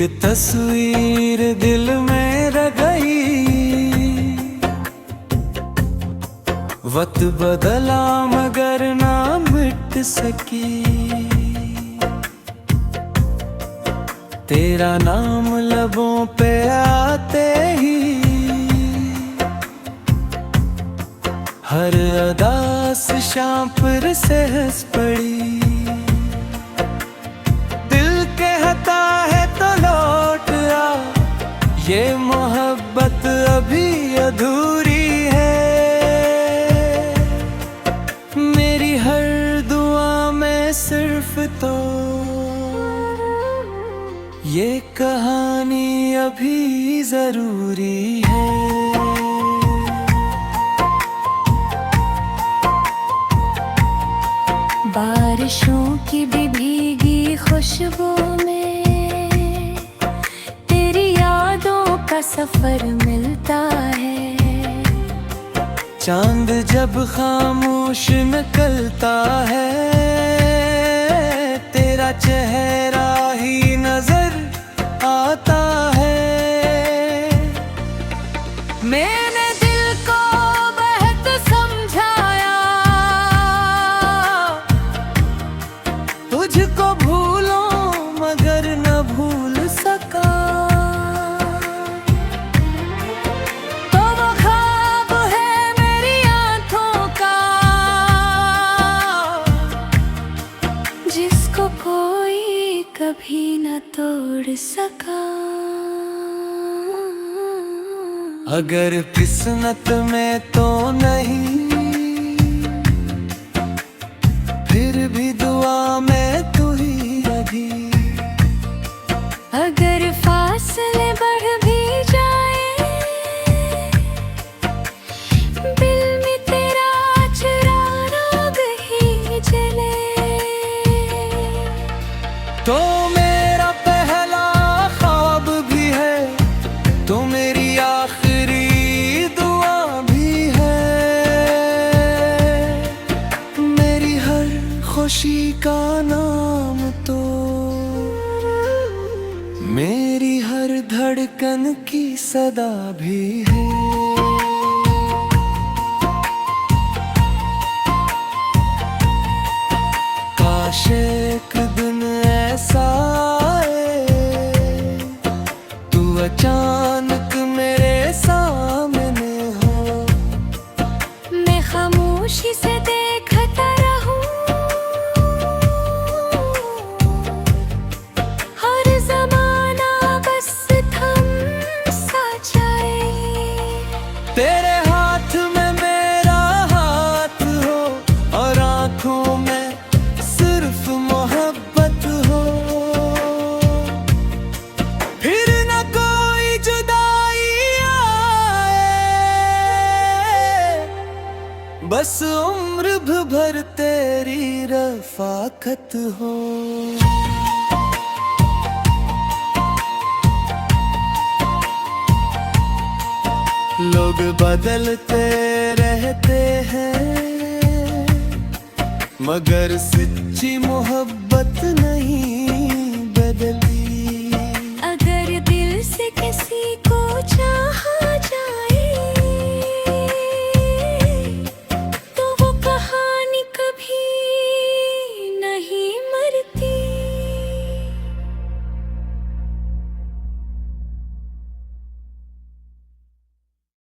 एक तस्वीर दिल में रह गई, वक्त बदला मगर ना मिट सकी। तेरा नाम लबों पे आते ही हर अदास शाम पर से हंस पड़ी। दिल कहता है तो लौट आ, ये मोहब्बत अभी अधूरी है। मेरी हर दुआ में सिर्फ तो ये कहानी अभी जरूरी है। बारिशों की भी भीगी खुशबू में तेरी यादों का सफर मिलता है। चांद जब खामोश निकलता है, तेरा चेहरा ही नजर आता है। मैंने दिल को बहुत समझाया, तुझको भूलो मगर न भूल सका। तो वो ख्वाब है मेरी आंखों का, जिसको कोई कभी न तोड़ सका। अगर किस्मत में तो नहीं, फिर भी दुआ में तू ही अभी। अगर फासले बढ़ भी जाए, दिल में तेरा चिराग ही जले। तो मेरा पहला ख्वाब भी है, तो मेरी आखिरी दुआ भी है। मेरी हर खुशी का नाम तो, मेरी हर धड़कन की सदा भी है। काश एक दिन ऐसा आए, तू अचानक मेरे सामने हो। मैं खामोशी से देखता रहूं, हर ज़माना बस थम सा जाए। तेरे हाथ में मेरा हाथ हो, और आंखों में सिर्फ मोहब्बत हो। फिर न कोई जुदाई आए, बस उम्र भर तेरी रफ़ाकत हो। लोग बदलते रहते हैं, मगर सच्ची मोहब्बत नहीं